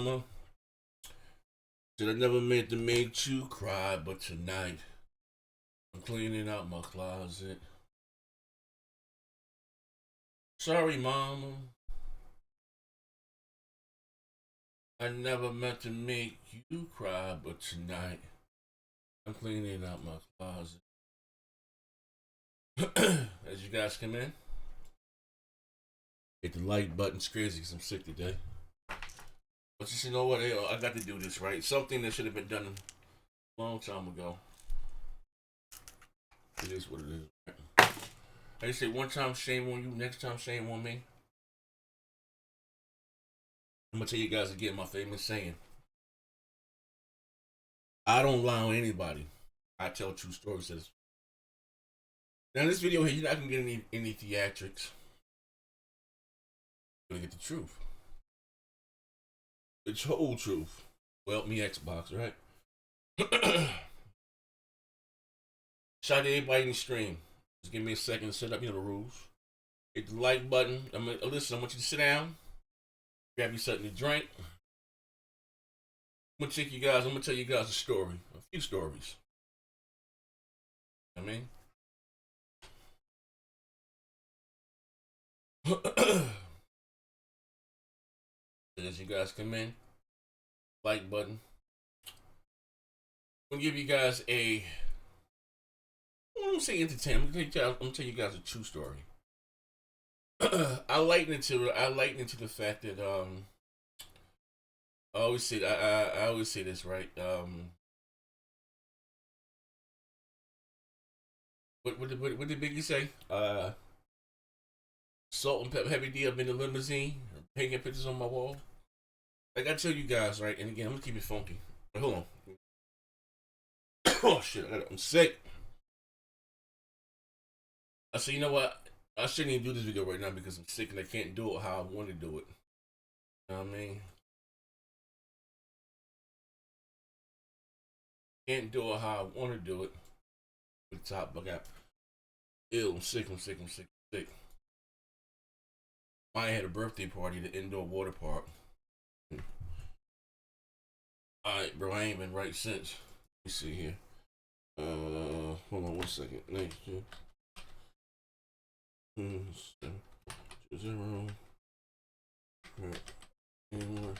mama. Said I never meant to make you cry, but tonight I'm cleaning out my closet. Sorry, mama. I never meant to make you cry, but tonight I'm cleaning out my closet. As you guys come in, hit the like button. It's crazy because I'm sick today. But just, you know what? I got to do this, right? Something that should have been done a long time ago. It is what it is. Right? I just say one time shame on you, next time shame on me. I'm going to tell you guys again my famous saying. I don't lie on anybody. I tell true stories. Now in this video here, you're not going to get any theatrics. You're going to get the truth. The whole truth. Well, me Xbox, right? Shout out to everybody in the stream. Just give me a second to set up, the rules. Hit the like button. Listen, I want you to sit down. Grab you something to drink. I'm gonna tell you guys a story. A few stories. As you guys come in, like button. I'm gonna give you guys I don't say entertainment. I'm gonna tell you guys a true story. I lighten into the fact that I always say this, right? What did Biggie say? Salt and pepper, heavy D up in the limousine, hanging pictures on my wall. Like I tell you guys, right? And again, I'm gonna keep it funky. Wait, hold on. Oh shit! I'm sick. I said, you know what? I shouldn't even do this video right now because I'm sick and I can't do it how I want to do it. You know what I mean? Can't do it how I want to do it. With the top, I got ill. I'm sick. I had a birthday party at the indoor water park. Alright, bro, I ain't been right since. Let me see here. Hold on 1 second. Next. 0. Anymore.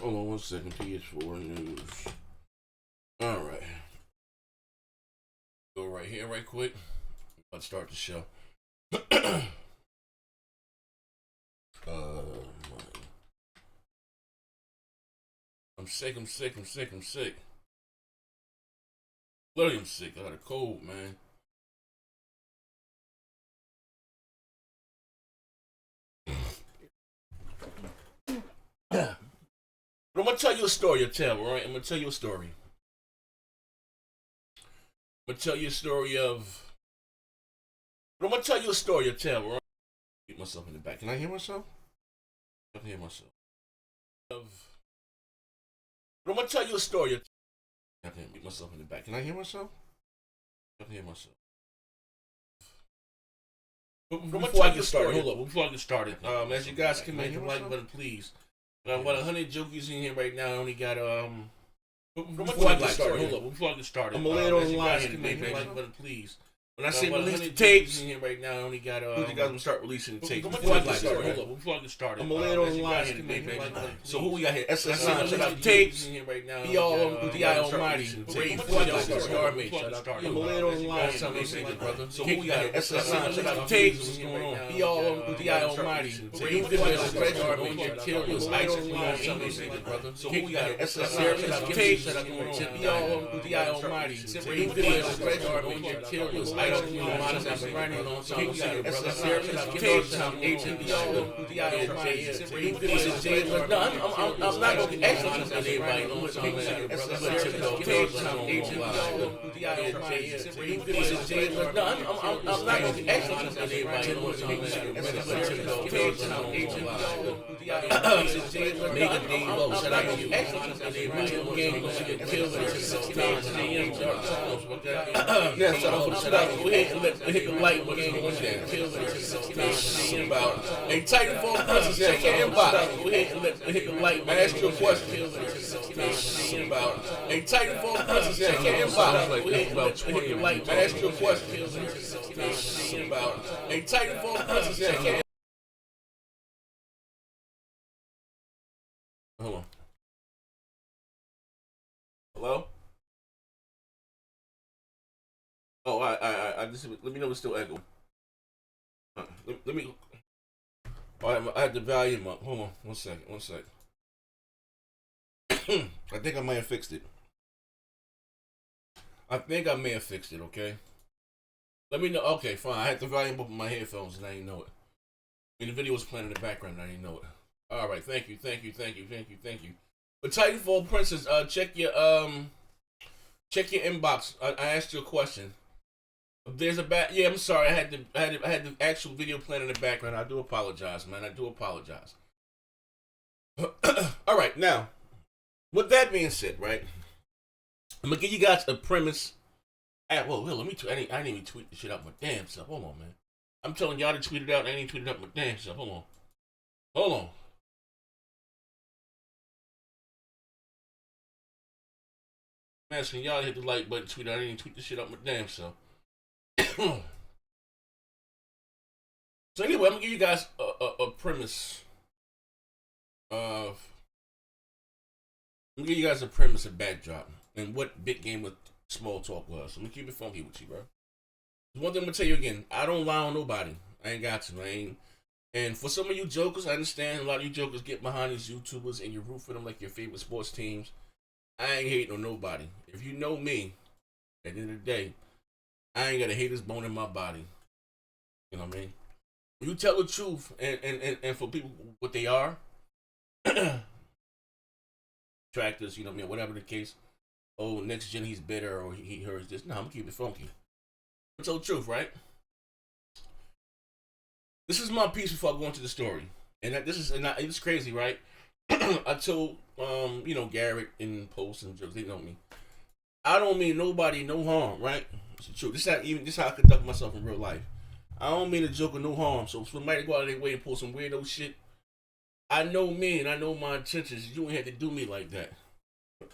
Hold on 1 second. PS4 news. All right. Go right here, right quick. Let's start the show. I'm sick. Literally, I'm sick. I got a cold, man. But I'm gonna tell you a story, all right? I'm gonna tell you a story. I'm gonna tell you a story, all right? Beat myself in the back. Can I hear myself? I can hear myself. But I'm gonna tell you a story. I can beat myself in the back. Can I hear myself? I can hear myself. Before I get started, as you guys can make the like button, please. Got 100 jokers in here right now. I only got Before I get started, I'm gonna lay it on the line here today, like button, please. When I say release the tapes in here right now, I only got you guys gonna start releasing the tapes. Before I get started, I'm gonna lay it on the line here today, so who we got here? SSI, tapes. Be all D.I. Almighty. Before I get started, I'm gonna lay it on the line. So who we got here? SSI, tapes. Be all D.I. Almighty. So you feel like red garbage, kill this ice cream, brother. So who we got here? SSI, tapes. Be all D.I. Almighty. So you feel like red garbage, kill this ice Hey, Titanfall Princess, check your inbox. Go ahead and hit the like. I asked you a question. Hey, Titanfall Princess, check your inbox. Go ahead and hit the like. I asked you a question. Hey, Titanfall Princess, check your inbox. Hold on. Hello? Oh, I just let me know it's still echo. Let me. All right, I had the volume up. Hold on, one second. I think I may have fixed it. Okay. Let me know. Okay, fine. I had the volume up on my headphones and I didn't know it. I mean, the video was playing in the background and I didn't know it. All right, thank you. But Titanfall Princess, check your inbox. I asked you a question. There's a yeah, I'm sorry. I had the actual video playing in the background. I do apologize, man. All right, now, with that being said, right, I'm gonna give you guys a premise. Well, let me. I didn't even tweet the shit out my damn self. Hold on, man. I'm telling y'all to tweet it out. I ain't tweeted out my damn self. Hold on. I'm asking y'all to hit the like button, tweet out. I didn't tweet the shit out my damn self. So anyway, I'm gonna give you guys a premise of. I'm gonna give you guys a premise, a backdrop, and what big game with small talk was. So I'm gonna keep it funky with you, bro. One thing I'm gonna tell you again: I don't lie on nobody. I ain't got to. I ain't. And for some of you jokers, I understand a lot of you jokers get behind these YouTubers and you root for them like your favorite sports teams. I ain't hating on nobody. If you know me, at the end of the day, I ain't got a hater's bone in my body. You know what I mean? You tell the truth and for people what they are, tractors, you know what I mean, whatever the case. Oh, next gen he's bitter or he hears this. No, I'm gonna keep it funky. Tell the truth, right? This is my piece before I go into the story, and it's crazy, right? I told Garrett in posts and jokes, they know me. I don't mean nobody no harm, right? It's the truth. This is how I conduct myself in real life. I don't mean a joke or no harm. So if somebody go out of their way and pull some weirdo shit, I know me and I know my intentions. You ain't have to do me like that.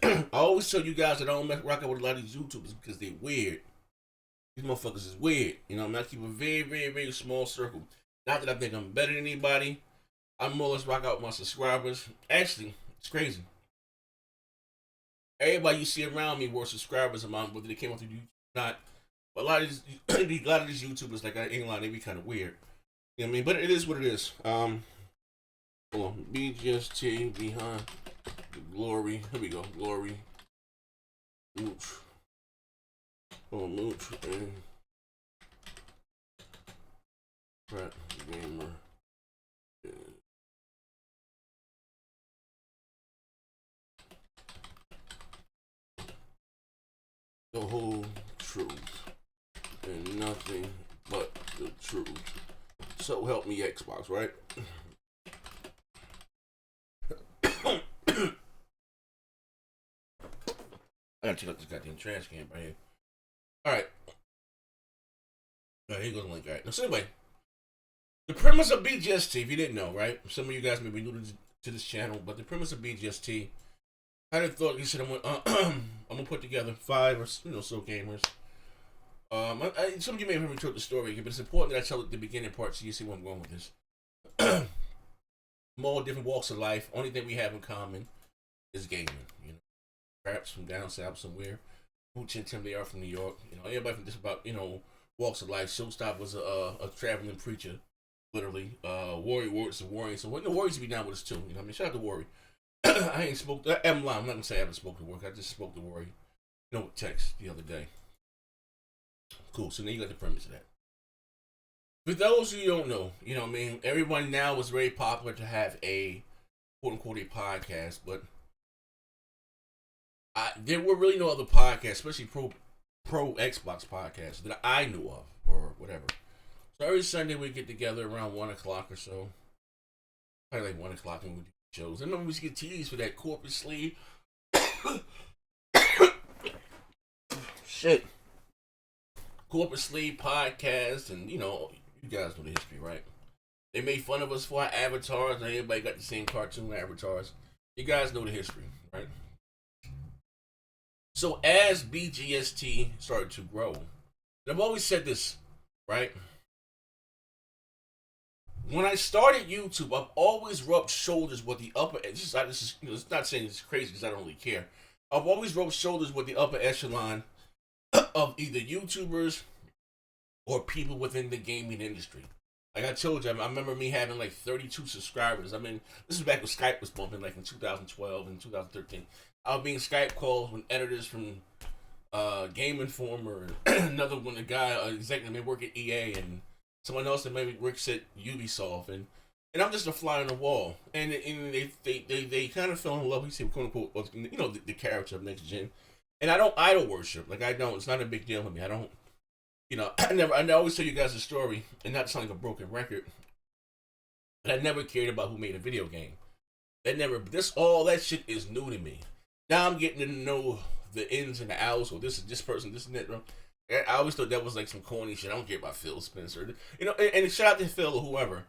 I always tell you guys that I don't rock out with a lot of these YouTubers because they weird. These motherfuckers is weird. You know, I keep a very, very, very small circle. Not that I think I'm better than anybody. I'm more or less rock out with my subscribers. Actually, it's crazy. Everybody you see around me were subscribers of mine, whether they came up to you or not. But a lot of these YouTubers, like I ain't lying, they be kind of weird. You know what I mean? But it is what it is. Hold on. Bgst behind the glory. Here we go. Glory. Mooch. Oh, Mooch and Crapgamer. The whole truth and nothing but the truth. So help me Xbox, right? I gotta check out this goddamn trash can right here. Alright. Alright, here goes the link. Alright. Now, so anyway, the premise of Bgst, if you didn't know, right? Some of you guys may be new to this channel, but the premise of Bgst, I had a thought. You said I'm gonna put together 5 or so gamers. Some of you may have heard me tell the story, but it's important that I tell the beginning part so you see where I'm going with this. More different walks of life. Only thing we have in common is gaming. You know, perhaps from down south somewhere. Mooch and Tim, they are from New York. You know, everybody from just about walks of life. Showstop was a traveling preacher, literally. Warriors of Warriors. So the Warriors be down with us too. You know what I mean? Shout out to Warrior. I ain't spoke. I'm lying. I'm not gonna say I haven't spoken to work. I just spoke to Warrior. Text the other day. Cool. So now you got the premise of that. For those who don't know, you know what I mean? Everyone now is very popular to have a quote unquote a podcast, but there were really no other podcasts, especially pro Xbox podcasts that I knew of or whatever. So every Sunday we get together around 1 o'clock or so. Probably like 1 o'clock and we do shows. And then we used to get teased for that corporate sleeve. Shit. Corporate sleeve podcast, and you know, you guys know the history, right? They made fun of us for our avatars, and everybody got the same cartoon avatars. You guys know the history, right? So as BGST started to grow, and I've always said this, right? When I started YouTube, I've always rubbed shoulders with the upper. This is you know, it's not saying it's crazy because I don't really care. I've always rubbed shoulders with the upper echelon of either YouTubers or people within the gaming industry. Like I told you, I remember me having like 32 subscribers. I mean, this is back when Skype was bumping, like in 2012 and 2013. I was being Skype calls when editors from Game Informer, another one, a guy, executive may work at EA, and someone else that maybe works at Ubisoft, and I'm just a fly on the wall. And they kind of fell in love. He said, quote unquote, you know, the character of Next Gen. And I don't idol worship. Like I don't. It's not a big deal to me. I don't. You know, I always tell you guys a story, and not sound like a broken record. But I never cared about who made a video game. All that shit is new to me. Now I'm getting to know the ins and the outs, or this person, this and that. I always thought that was like some corny shit. I don't care about Phil Spencer. You know, and shout out to Phil or whoever.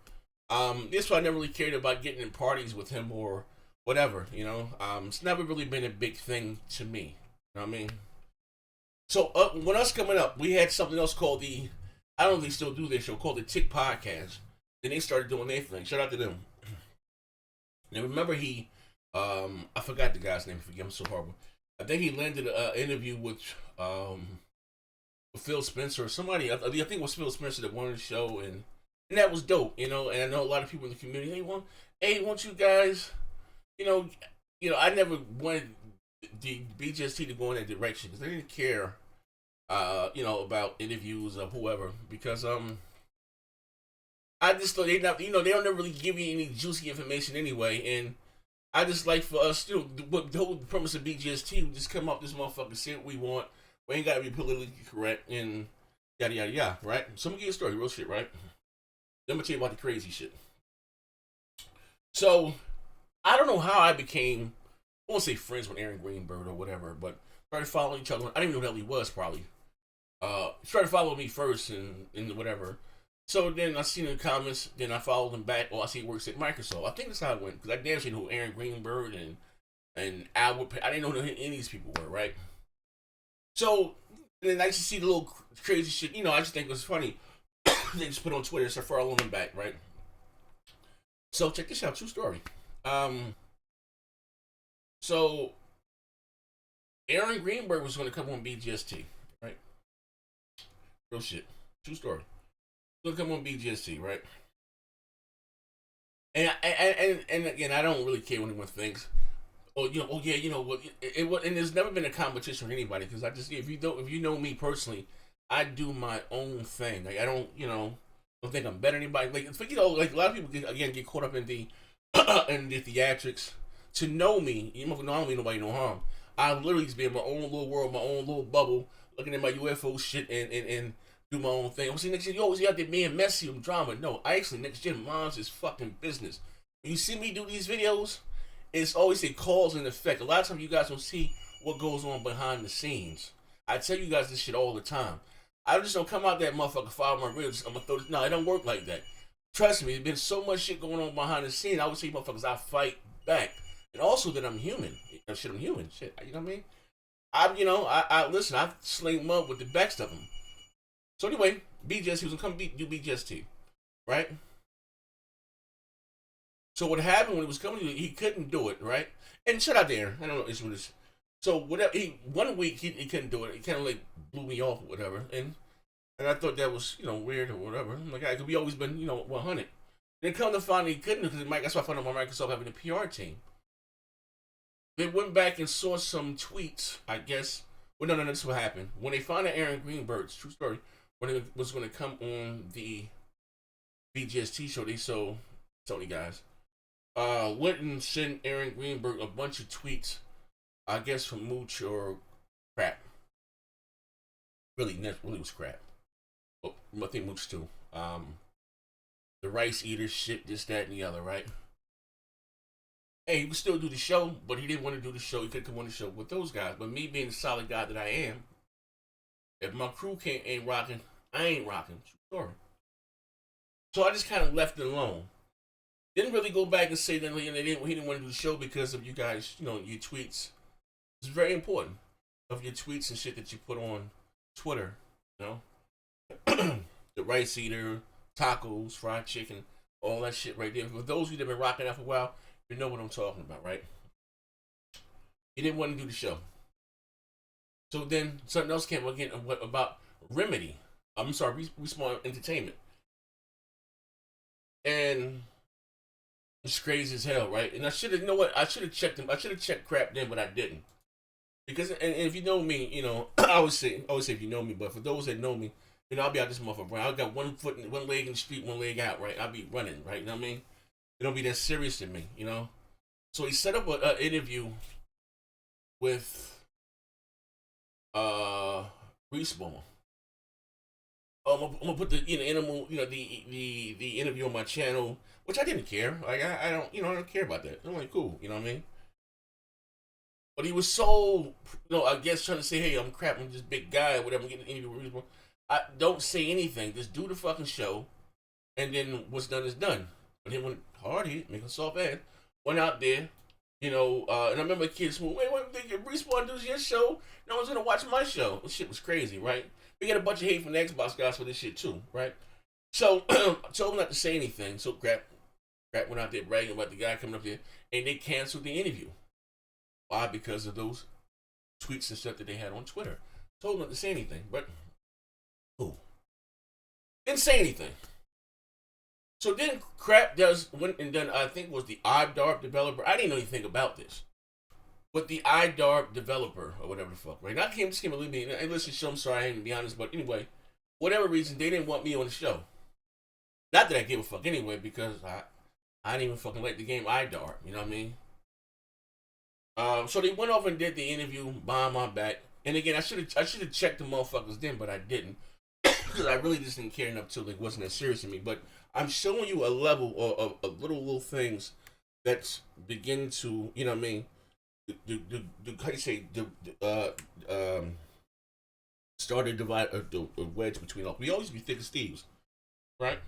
This why I never really cared about getting in parties with him or whatever, you know. It's never really been a big thing to me. You know what I mean? So when us coming up, we had something else called I don't know if they still do this show, called the Tick Podcast. Then they started doing their thing. Shout out to them. Now remember I forgot the guy's name. I'm so horrible. I think he landed an interview with Phil Spencer or somebody. I think it was Phil Spencer that wanted the show, and that was dope, you know. And I know a lot of people in the community. Hey, want you guys, you know, I never wanted the BGST to go in that direction because they didn't care, you know, about interviews or whoever, because I just thought they don't never really give you any juicy information anyway, and I just like for us, you know, the whole premise of BGST, we just come up this motherfucker, say what we want. We ain't gotta be politically correct and yada yada yada, right? So I'm gonna give you a story, real shit, right? Then I'm gonna tell you about the crazy shit. So I don't know how I became, I won't say friends with Aaron Greenberg or whatever, but started following each other. I didn't even know who the hell he was, probably. Started following me first and whatever. So then I seen the comments, then I followed him back. I see he works at Microsoft. I think that's how it went, because I damn sure knew who Aaron Greenberg and Albert, I didn't know who any of these people were, right? So then I used to see the little crazy shit, you know, I just think it was funny. They just put on Twitter, so following him back, right? So check this out, true story. So Aaron Greenberg was going to come on BGST, right? Real shit, true story. He's going to come on BGST, right? And again, I don't really care what anyone thinks. Oh, you know, oh yeah, you know what? And there's never been a competition with anybody, because I just, if you know me personally, I do my own thing. Like I don't, you know, don't think I'm better than anybody. Like, you know, like a lot of people get caught up in the in the theatrics. To know me, you know, I don't mean nobody no harm. I literally just be in my own little world, my own little bubble, looking at my UFO shit and do my own thing. I'm saying next gen, you always out there being messy with drama. No, I actually next gen mom's is fucking business. When you see me do these videos, it's always a cause and effect. A lot of times you guys don't see what goes on behind the scenes. I tell you guys this shit all the time. I just don't come out that motherfucker, follow my ribs. I'm gonna throw this. No, it don't work like that. Trust me, there's been so much shit going on behind the scene. I would say, motherfuckers, I fight back. And also that I'm human. I'm human. Shit, you know what I mean? I listen, I sling mud with the best of them. So anyway, BGST, he was gonna come do BGST, right? So what happened when he was coming, he couldn't do it, right? And shout out there, I don't know issue with this. So whatever, one week he couldn't do it. He kind of like blew me off or whatever, and I thought that was, you know, weird or whatever. I'm like, cause we always been, you know, 100. Then come to find he couldn't, because that's why I found out Microsoft having a PR team. They went back and saw some tweets, I guess, Well, no, this is what happened. When they found out Aaron Greenberg's true story, when it was going to come on the Bgst show, they sold Sony guys. Went and sent Aaron Greenberg a bunch of tweets, I guess from Mooch or Crap. Really was Crap. Well, I think Mooch too. The rice eater shit, this, that, and the other, right? Hey, he would still do the show, but he didn't want to do the show. He couldn't come on the show with those guys. But me being the solid guy that I am, if my crew ain't rocking, I ain't rocking. Sorry. So I just kind of left it alone. Didn't really go back and say that he didn't want to do the show because of you guys, your tweets. It's very important of your tweets and shit that you put on Twitter, the rice eater, tacos, fried chicken, all that shit right there. For those of you that have been rocking out for a while, you know what I'm talking about, right? He didn't want to do the show. So then something else came again about Remedy. I'm sorry, Respawn Entertainment. And it's crazy as hell, right? And I should have, I should have checked him. I should have checked Crap then, but I didn't. Because, and if you know me, I always say if you know me, but for those that know me, I'll be out this motherfucker. I got one leg in the street, one leg out, right? I'll be running, right? You know what I mean? It don't be that serious to me, So he set up an interview with Respawn. I'm gonna put the the interview on my channel, which I didn't care. Like I don't I don't care about that. I'm like cool, you know what I mean? But he was so I guess trying to say, hey, I'm Crap, I'm this big guy or whatever. I'm getting an interview with Respawn. I don't say anything. Just do the fucking show, and then what's done is done. But he went hard. He make a soft ass. Went out there, and I remember a kid smooth. Wait, Respawn does your show? No one's gonna watch my show. This shit was crazy, right? We got a bunch of hate from the Xbox guys for this shit too, right? So I told him not to say anything. So Crap went out there bragging about the guy coming up there, and they canceled the interview. Why? Because of those tweets and stuff that they had on Twitter. Told him not to say anything, but who? Didn't say anything. So then Crap went and done, I think it was the iDarb developer. I didn't know anything about this. But the iDarb developer, or whatever the fuck, right? Now just came to leave me, and listen, show, I'm sorry, I ain't to be honest, but anyway, whatever reason, they didn't want me on the show. Not that I give a fuck anyway, because I didn't even fucking like the game iDarb, you know what I mean? So they went over and did the interview behind my back. And again, I should have checked the motherfuckers then, but I didn't. Because I really just didn't care enough to it wasn't that serious to me. But I'm showing you a level of little things that begin to, you know what I mean, how you say, start a divide, a wedge between us. We always be thick as thieves, right?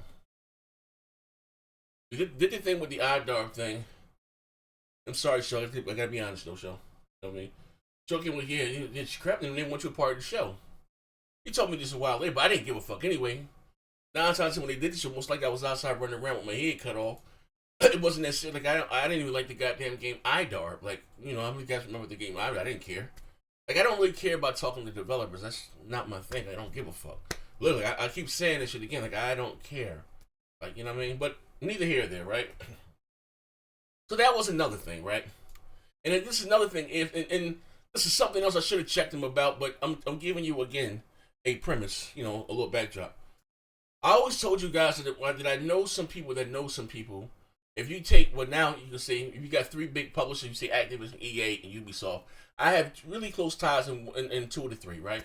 We did the thing with the iDarb thing. I'm sorry, Shaw. I gotta be honest, though, Shaw. You know what I mean? Joking with it's Crap, and they want you a part of the show. He told me this a while later, but I didn't give a fuck anyway. 9 times when they did the show, most like I was outside running around with my head cut off. It wasn't that shit. Like I didn't even like the goddamn game iDarb. Like how many guys remember the game iDarb? I didn't care. Like I don't really care about talking to developers. That's not my thing. I don't give a fuck. Literally, I keep saying this shit again. Like I don't care. Like you know what I mean? But neither here or there, right? So that was another thing, right? And this is another thing. And this is something else I should have checked him about, but I'm giving you again a premise, a little backdrop. I always told you guys that I know some people that know some people. If you take now you can say if you got 3 big publishers, you say Activision, EA, and Ubisoft. I have really close ties in 2 of the 3, right?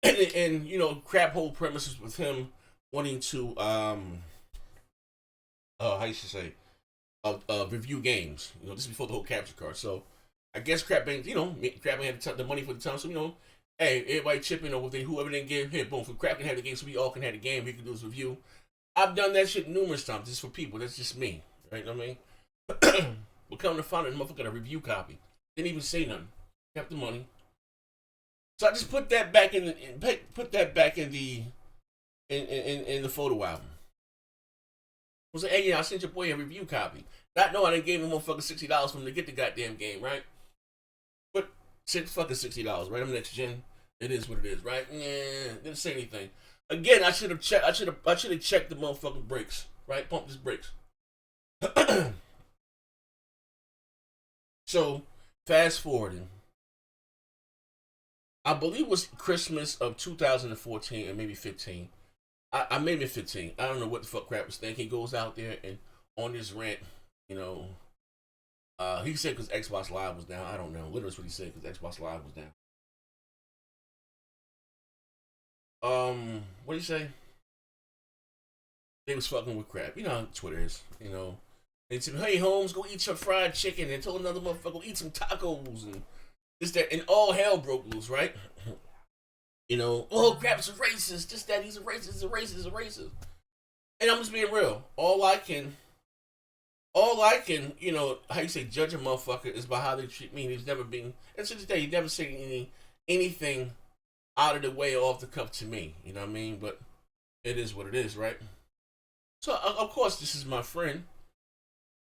And Crap whole premises with him wanting to how you should say review games. This is before the whole capture card. So I guess Crap Bang, Crap Bang had the money for the time. So hey, everybody chip in with whoever didn't give here, boom, for Crap can have the game, so we all can have the game. We can do this review. I've done that shit numerous times. Just for people. That's just me, right? You know what I mean, we're coming to find out the motherfucker got a review copy. Didn't even say nothing. Kept the money. So I just put that back in the photo album. I was like, hey, I sent your boy a review copy. Not knowing I gave him motherfucking $60 for him to get the goddamn game, right? But fucking $60, right? I'm next gen. It is what it is, right? Yeah, didn't say anything. Again, I should have checked. I should have checked the motherfucking brakes, right? Pump his brakes. So fast forwarding. I believe it was Christmas of 2014 or maybe 15. I maybe 15. I don't know what the fuck Crap was thinking. He goes out there and on this rant, you know, he said because Xbox Live was down. I don't know. Literally what he said because Xbox Live was down. What do you say? They was fucking with Crap. You know how Twitter is. You know, they said, "Hey Holmes, go eat your fried chicken," and told another motherfucker, "Go eat some tacos," and this that, and all hell broke loose, right? You know, oh, Crap's a racist. Just that he's a racist, he's a racist, he's a racist. And I'm just being real. All I can, you know, how you say judge a motherfucker is by how they treat me. He's never been, and to this day, he never said anything out of the way or off the cuff to me. You know what I mean? But it is what it is, right? So of course, this is my friend.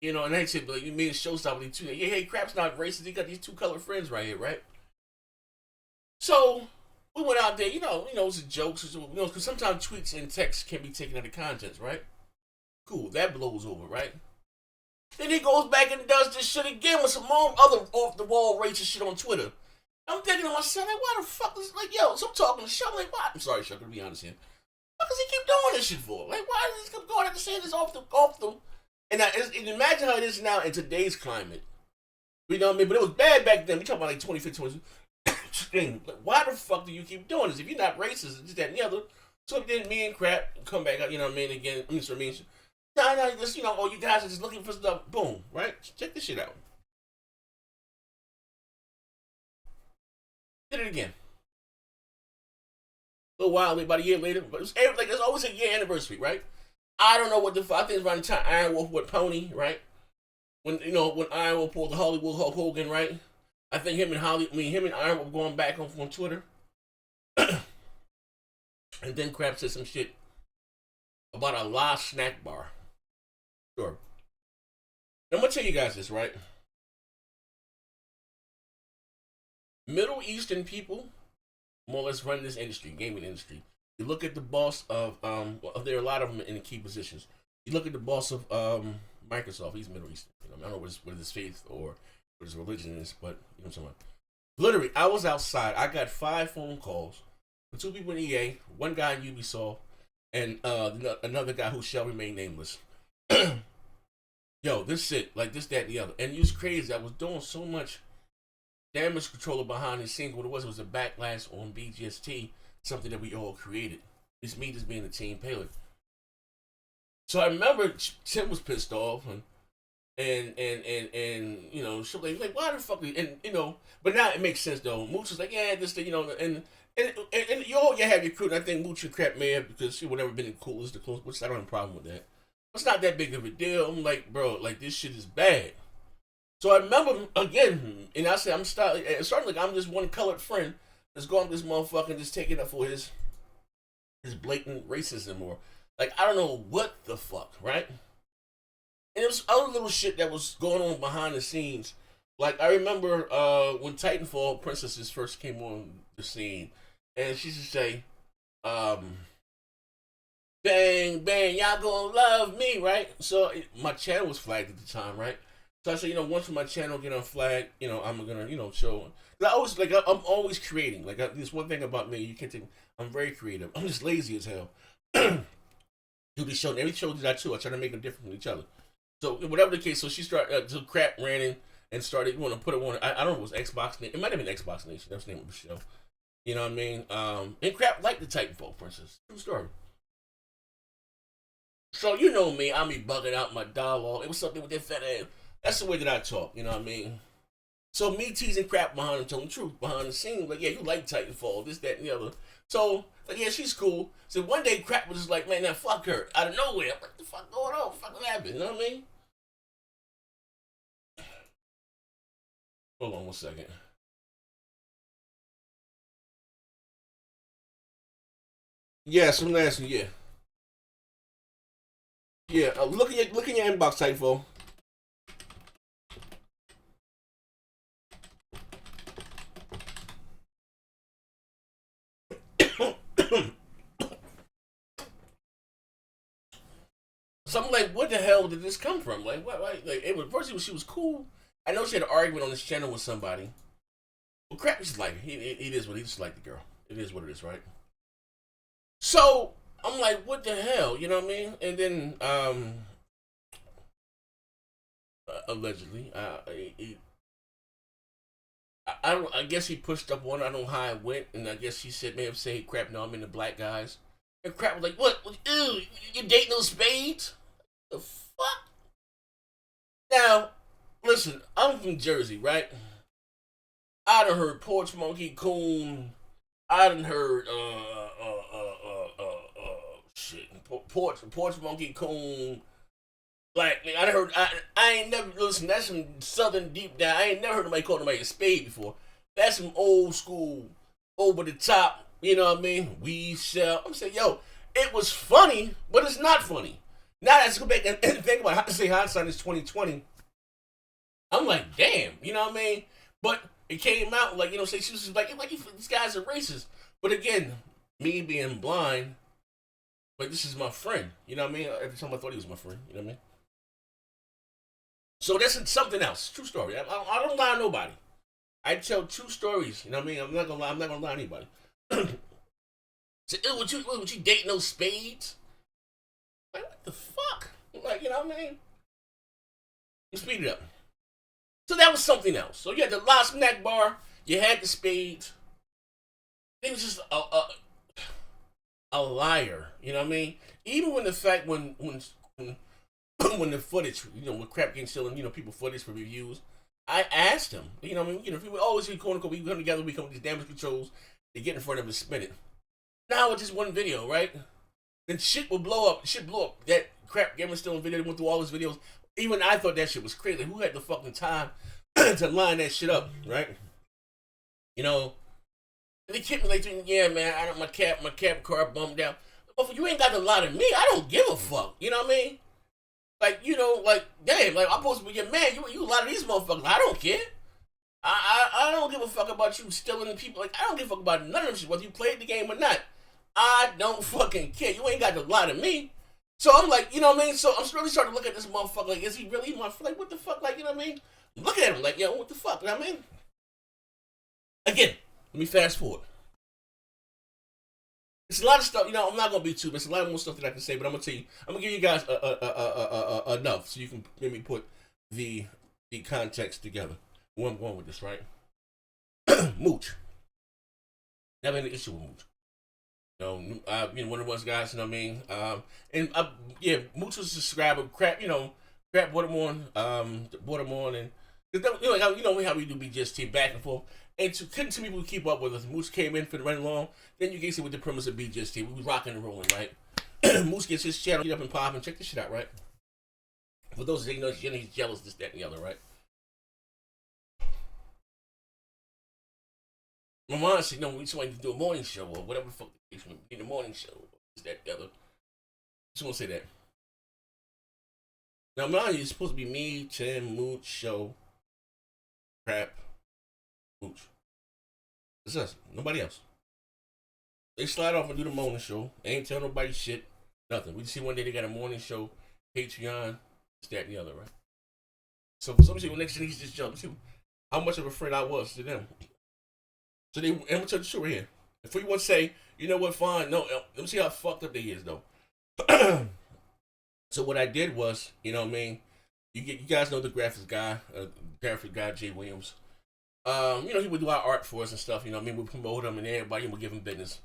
You know, and I said, like, you made a showstopper too. Yeah, hey, Crap's not racist. He got these two colored friends right here, right? So we went out there, you know, it was a joke, you know, because sometimes tweets and texts can be taken out of context, right? Cool, that blows over, right? Then he goes back and does this shit again with some more other off the wall racist shit on Twitter. I'm thinking to myself, like, why the fuck is like, yo? So I'm talking to Chuck, like, why? I'm sorry, Chuck, to be honest here. What does he keep doing this shit for? Like, why does he keep going after saying this off the? And imagine how it is now in today's climate. You know what I mean? But it was bad back then. We talking about like 2015, like, why the fuck do you keep doing this? If you're not racist, it's just that and the other. So then me and Crap come back out, you know what I mean? Again, no, just, you know, oh, you guys are just looking for stuff. Boom, right? Check this shit out. Did it again. A little while, about a year later, but it's always a year anniversary, right? I don't know what the fuck. I think it's around the time Iron Wolf with Pony, right? When Iron Wolf pulled the Hollywood Hulk Hogan, right? I think him and Iron Wolf going back on Twitter. And then Crap said some shit about a La snack bar. Sure. Now, I'm gonna tell you guys this, right? Middle Eastern people more or less run this industry, gaming industry. You look at the boss of there are a lot of them in the key positions. You look at the boss of Microsoft. He's Middle Eastern. You know, I don't know what his faith or what his religion is, but you know what I'm talking about. Literally, I was outside. I got 5 phone calls from 2 people in EA, 1 guy in Ubisoft, and another guy who shall remain nameless. Yo, this shit, like this, that, and the other. And it was crazy. I was doing so much damage controller behind the scenes. What it was a backlash on Bgst, something that we all created. It's me just being a team player. So I remember Tim was pissed off and you know, she was like, why the fuck? And you know, but now it makes sense though. Mooch was like, yeah, this thing, you know, and you all have your crew. And I think Mooch and Crapgamer because she would never been the coolest, the close, which I don't have a problem with that. It's not that big of a deal. I'm like, bro, like this shit is bad. So I remember again, and I said, it's starting like I'm just one colored friend that's going to this motherfucker and just taking up for his blatant racism or like I don't know what the fuck, right? And it was other little shit that was going on behind the scenes. Like I remember when Titanfall Princesses first came on the scene, and she used to say, "Bang bang, y'all gonna love me, right?" So my channel was flagged at the time, right? So I said, you know, once my channel get unflagged, you know, I'm gonna, you know, show. I always like I'm always creating. Like this one thing about me, you can't think I'm very creative. I'm just lazy as hell. Do the show. Every show that I do, I try to make them different from each other. So whatever the case, so she started. So Crap ran in and started. You want to put it on? I don't know. It was Xbox. It might have been Xbox Nation. That was the name of the show. You know what I mean? And Crap liked the Titanfall Princess. True story. So you know me, I be bugging out my dialogue. It was something with that fat ass. That's the way that I talk. You know what I mean? So me teasing Crap behind him, telling the truth behind the scenes, like, yeah, you like Titanfall, this, that, and the other. So, like, yeah, she's cool. So one day Crap was just like, man, now fuck her. Out of nowhere. What the fuck going on? What fucking happened? You know what I mean? Hold on 1 second. Yes, I'm asking, yeah. Yeah, look in your inbox, Titanfall. So I'm like, what the hell did this come from? Like, what? Like, it was first. She was cool. I know she had an argument on this channel with somebody, Well, Crap is like it is what he just like the girl. It is what it is, right? So I'm like, what the hell, you know what I mean? And then allegedly, I guess he pushed up one. I don't know how it went, and I guess he said, may have said, Crap, no, I'm into black guys. And Crap was like, what? Ew, you dating those spades? The fuck? Now, listen, I'm from Jersey, right? I done heard Porch Monkey Coon. I done heard shit. Porch Monkey Coon. Like, I done heard. I ain't never listen. That's some Southern deep down. I ain't never heard nobody call nobody a spade before. That's some old school, over the top. You know what I mean? We shall. I'm saying, yo, it was funny, but it's not funny. Now let's go back and think about how to say hindsight is 2020. I'm like, damn, you know what I mean? But it came out like, you know, say she was like these guys are racist. But again, me being blind, but this is my friend. You know what I mean? Every time I thought he was my friend. You know what I mean? So that's something else. True story. I don't lie to nobody. I tell true stories. You know what I mean? I'm not gonna lie. I'm not gonna lie to anybody. So, would you date no spades? Like, what the fuck? Like, you know what I mean? Speed it up. So that was something else. So you had the last snack bar, you had the spades. He was just a liar. You know what I mean? Even when the fact when the footage, you know, when Crap getting stealing, you know, people footage for reviews, I asked him, you know what I mean? You know, if we always be quote unquote, we come together, we come with these damage controls, they get in front of and spin it. Now with just one video, right? Then shit will blow up. Shit blew up. That Crapgamer stealing video, they went through all his videos. Even I thought that shit was crazy. Who had the fucking time to line that shit up, right? You know, and they kept me like, yeah, man, I don't my cap car bummed out. But you ain't got to lie to me. I don't give a fuck. You know what I mean? Like, you know, like, damn, like I'm supposed to be your man. You a lot of these motherfuckers. I don't care. I don't give a fuck about you stealing people. Like, I don't give a fuck about none of them shit, whether you played the game or not. I don't fucking care. You ain't got to lie to me. So I'm like, you know what I mean? So I'm really starting to look at this motherfucker like, is he really my friend? Like, what the fuck? Like, you know what I mean? I'm looking at him like, yo, what the fuck? You know what I mean? Again, let me fast forward. It's a lot of stuff, you know, I'm not going to be too, but it's a lot more stuff that I can say, but I'm going to tell you, I'm going to give you guys enough so you can maybe put the context together. Where I'm going with this, right? Mooch. Never had an issue with Mooch. You know, one of those guys, you know what I mean? Yeah, Mooch was a subscriber. Crap, you know, Crap brought him on, and you know how we do Bgst back and forth. And to couldn't people keep up with us. Mooch came in for the run along. Then you get see with the premise of Bgst. We was rocking and rolling, right? Mooch gets his channel, get up and pop and check this shit out, right? For those that know, he's jealous, this, that, and the other, right? My mom said, no, we just want to do a morning show or whatever the fuck the case may be. The morning show, this, that, the other. Just want to say that. Now, mind you, it's supposed to be me, Tim, Mooch, Show, Crap, Mooch. It's us. Nobody else. They slide off and do the morning show. They ain't tell nobody shit. Nothing. We just see one day they got a morning show, Patreon, this, that, and the other, right? So for some reason, next thing he's just jumped. See how much of a friend I was to them. So I'm gonna tell you the story here. If we want to say, you know what, fine, no, let me see how fucked up they is though. So what I did was, you know what I mean, you guys know the graphic guy Jay Williams. You know, he would do our art for us and stuff, you know what I mean, we promote him and everybody would give him business.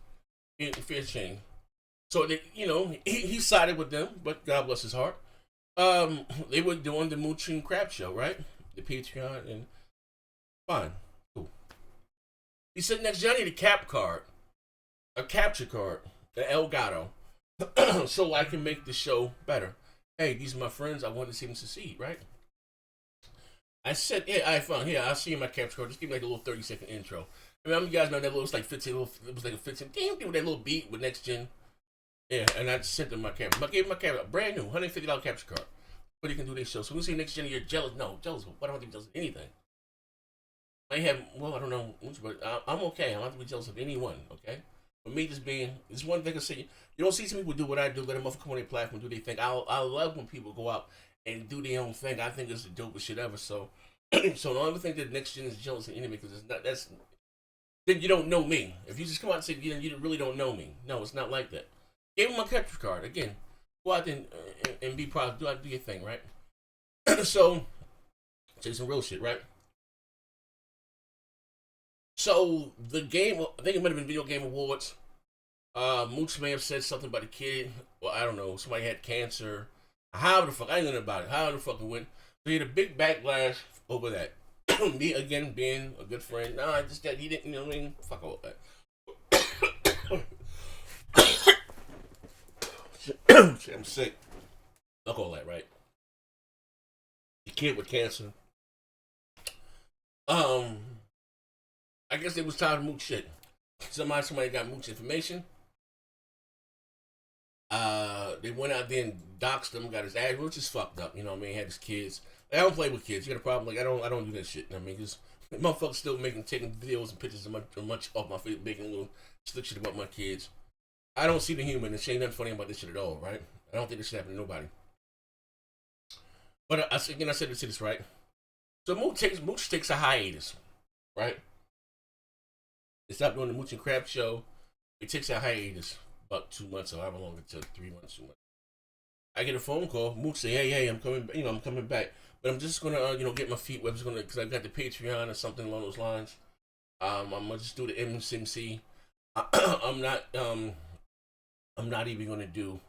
Fair chain. So they, you know, he sided with them, but God bless his heart. They were doing the Mooch and Crap show, right? The Patreon, and fine. He said, next year I need a capture card, the Elgato, so I can make the show better. Hey, these are my friends. I want to see them succeed, right? I said, yeah, I found here. I'll see you my capture card. Just give me like a little 30-second intro. I mean, you guys know that little, it was like 15, it was like a 15, damn, with that little beat with Next Gen. Yeah, and I sent them my camera. I gave my camera a brand new $150 capture card. But you can do this show. So when you say Next Gen, you're jealous. No, jealous. I don't think jealous of anything. I have, well, I don't know, but I'm okay. I don't have to be jealous of anyone, okay? For me, just being, it's one thing I say, you don't see some people do what I do, let them come on their platform, do their thing. I love when people go out and do their own thing. I think it's the dopest shit ever. So, so the only thing that Next Gen is jealous of enemy, because it's not, then you don't know me. If you just come out and say you really don't know me, no, it's not like that. Gave him my capture card again. Go out there and be proud. Do your thing, right? So, say some real shit, right? So the game, I think it might have been Video Game Awards. Mooch may have said something about a kid. Well, I don't know. Somebody had cancer. How the fuck? I ain't know about it. How the fuck it went? So he had a big backlash over that. Me again being a good friend. Nah, just that he didn't. You know what I mean? Fuck all that. Shit, I'm sick. Fuck all that, right? The kid with cancer. I guess it was time to Mooch shit. Somebody got Mooch information. They went out there and doxed him, got his ass, which is fucked up. You know what I mean? Had his kids. Like, I don't play with kids. You got a problem? Like I don't do that shit. You know what I mean? Because motherfuckers still taking videos and pictures of much off my face, making little slick shit about my kids. I don't see the humor, and there ain't nothing funny about this shit at all, right? I don't think this should happen to nobody. But I said this right. So Mooch takes a hiatus, right? They stopped doing the Mooch and Crap show. It takes a hiatus, about 2 months or however long it took, 3 months, 2 months. I get a phone call. Mooch say, "Hey, I'm coming. I'm coming back, but I'm just gonna, get my feet wet. I'm just gonna, because I got the Patreon or something along those lines. I'm gonna just do the MCMC. I'm not even gonna do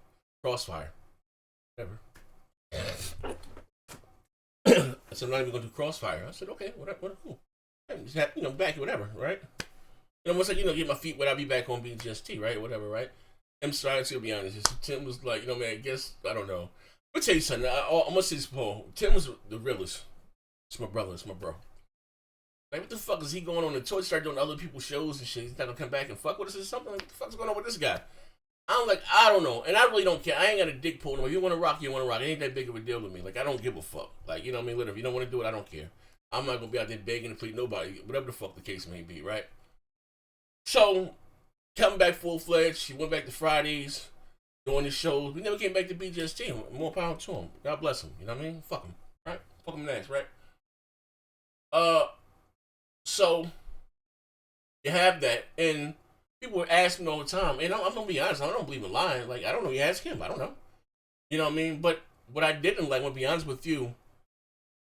Crossfire, ever." I said, "I'm not even gonna do Crossfire." I said, "Okay, whatever, cool. Just have, back, whatever, right?" Once I, get my feet wet, I'll be back on Bgst, right? Whatever, right? I'm sorry to be honest. Tim was like, man, I guess, I don't know. I'll tell you something. I'm going to say this, Paul. Tim was the realest. It's my brother. It's my bro. Like, what the fuck is he going on the tour? Start doing other people's shows and shit. He's not going to come back and fuck with us or something? Like, what the fuck's going on with this guy? I'm like, I don't know. And I really don't care. I ain't got a dick pull. If you want to rock, you want to rock. It ain't that big of a deal to me. Like, I don't give a fuck. Like, you know what I mean? Literally, if you don't want to do it, I don't care. I'm not going to be out there begging to plead nobody. Whatever the fuck the case may be, right? So, coming back full-fledged, he went back to Fridays, doing his shows. We never came back to Bgst. More power to him. God bless him. You know what I mean? Fuck him. Right? Fuck him next, right? So, you have that. And people were asking all the time. And I'm going to be honest, I don't believe in lying. Like, I don't know. You ask him. I don't know. You know what I mean? But what I didn't like, I'm going to be honest with you,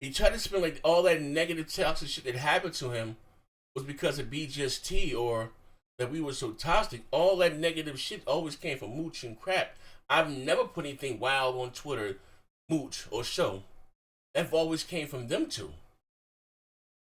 he tried to spin like all that negative toxic shit that happened to him was because of Bgst or that we were so toxic. All that negative shit always came from Mooch and Crap. I've never put anything wild on Twitter, Mooch or show. That always came from them two.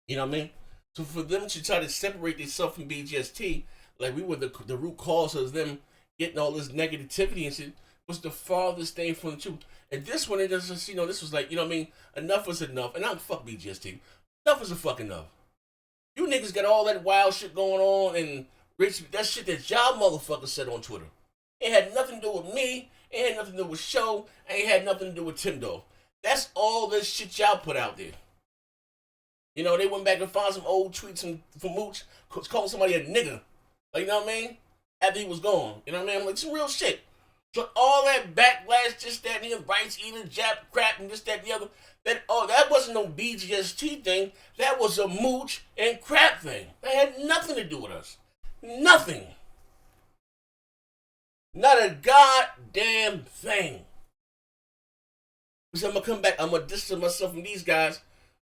You know what I mean? So for them to try to separate themselves from Bgst, like we were the root cause of them getting all this negativity and shit, was the farthest thing from the truth. And this one, it just, this was like, you know what I mean? Enough was enough. And I'm fuck Bgst. Enough was a fuck enough. You niggas got all that wild shit going on and that shit that y'all motherfuckers said on Twitter. It had nothing to do with me. It had nothing to do with show. And it had nothing to do with Tim Dog. That's all this shit y'all put out there. They went back and found some old tweets from Mooch, calling somebody a nigga. Like, you know what I mean? After he was gone. You know what I mean? I'm like, some real shit. So all that backlash, just that, and the other, rights eating, Jap, Crap, and this, that, and the other, that wasn't no Bgst thing. That was a Mooch and Crap thing. That had nothing to do with us. Nothing. Not a goddamn thing. So I'm going to come back, I'm going to distance myself from these guys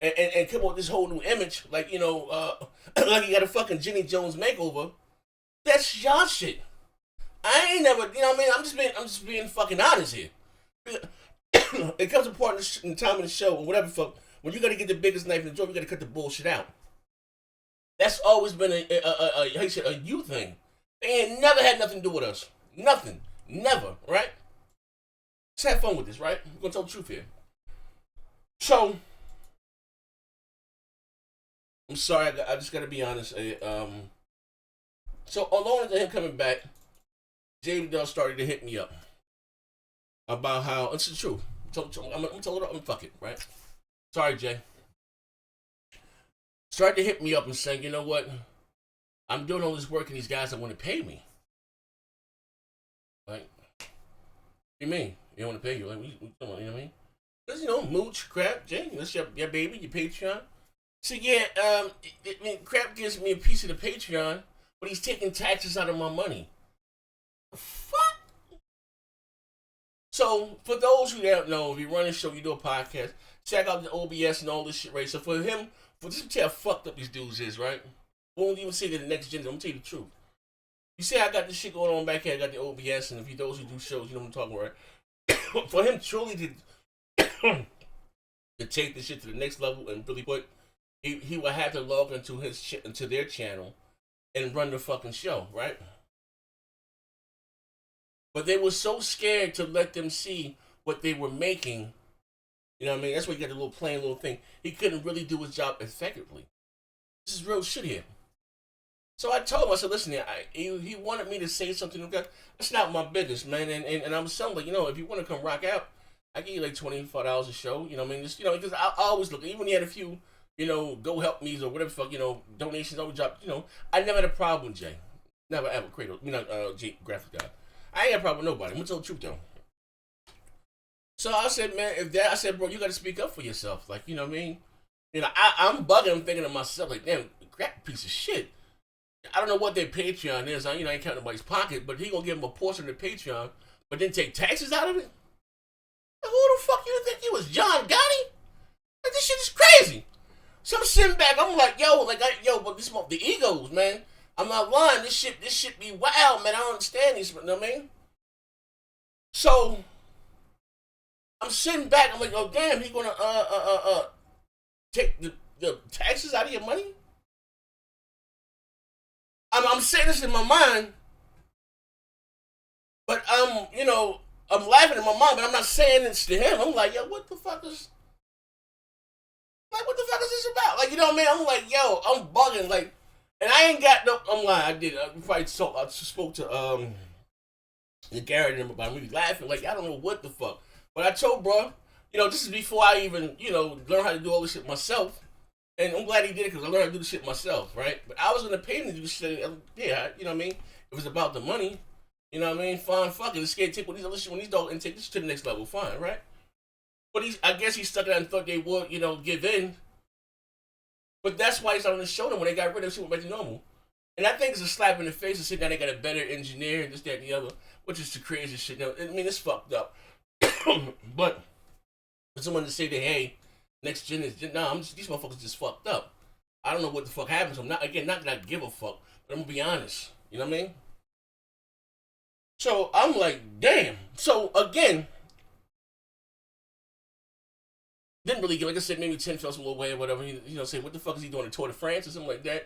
and come up with this whole new image, like, like you got a fucking Jenny Jones makeover. That's y'all shit. I ain't never, you know what I mean? I'm just being fucking honest here. It comes to part in the time of the show or whatever fuck, when you gotta get the biggest knife in the drawer, you gotta cut the bullshit out. That's always been a you thing. They ain't never had nothing to do with us. Nothing. Never, right? Let's have fun with this, right? We're gonna tell the truth here. So, I'm sorry, I just gotta be honest. So, along with him coming back, Jay Dell started to hit me up about how it's the truth. I'm gonna tell her, fuck it, right? Sorry, Jay. Started to hit me up and saying, you know what? I'm doing all this work and these guys don't want to pay me. Like, what do you mean? You don't want to pay you? Like, you know what I mean? Because, Mooch, Crap, Jay, that's your baby, your Patreon. So, yeah, Crap gives me a piece of the Patreon. but he's taking taxes out of my money. Fuck. So for those who don't know, if you run a show, you do a podcast, check out the OBS and all this shit, right? So for him, for this to tell how fucked up these dudes is, right? Won't even say to the next gen. I'm gonna tell you the truth. You see, I got this shit going on back here. I got the OBS, and if you those who do shows, you know what I'm talking about, right? For him truly to take this shit to the next level and really put, he would have to log into into their channel and run the fucking show, right? But they were so scared to let them see what they were making. You know what I mean? That's why you got the little plain little thing. He couldn't really do his job effectively. This is real shit here. So I told him, I said, listen, he wanted me to say something. That's not my business, man. And I was telling him, like, you know, if you want to come rock out, I give you like $25 a show. You know what I mean? Just, you know, because I always look, even when he had a few, you know, go help me's or whatever fuck, you know, donations, always drop, you know, I never had a problem with Jay. Never ever. Cradle, you know, Jay, graphic guy. I ain't got a problem with nobody. I'm gonna tell the truth though. So I said, man, I said, bro, you got to speak up for yourself. Like, you know what I mean? You know, I'm bugging. I'm thinking to myself, like, damn, crap piece of shit. I don't know what their Patreon is. I ain't counting nobody's pocket, but he gonna give him a portion of the Patreon, but then take taxes out of it. Like, who the fuck you think he was, John Gotti? Like, this shit is crazy. So I'm sitting back. I'm like, but this the egos, man. I'm not lying. This shit be wild, man. I don't understand these. You know what I mean? So I'm sitting back. I'm like, oh damn, he gonna take the taxes out of your money? I'm saying this in my mind, but you know, I'm laughing in my mind, but I'm not saying this to him. I'm like, yo, what the fuck is this about? Like, you know what I mean? I'm like, yo, I'm bugging, like, and I ain't got no. I'm lying. I did. I spoke to the Garrett and about me laughing, like, I don't know what the fuck. But I told bro, you know, this is before I even, you know, learn how to do all this shit myself. And I'm glad he did it because I learned how to do the shit myself, right? But I was gonna pay him to do the shit. Yeah, you know what I mean? It was about the money. You know what I mean? Fine, fuck it. Let's get take when these dogs and take this to the next level. Fine, right? But I guess he stuck it out and thought they would, you know, give in. But that's why he's on the show them when they got rid of shit went back to normal. And I think it's a slap in the face to sit down. They got a better engineer and this, that, and the other, which is the craziest shit. Now, I mean, it's fucked up. But for someone to say that, hey, next gen is these motherfuckers just fucked up. I don't know what the fuck happens. Not that I give a fuck, but I'm gonna be honest. You know what I mean? So I'm like, damn. So again, didn't really get, like I said, maybe 10 fell some little way or whatever. You know, say what the fuck is he doing, a Tour de France or something like that?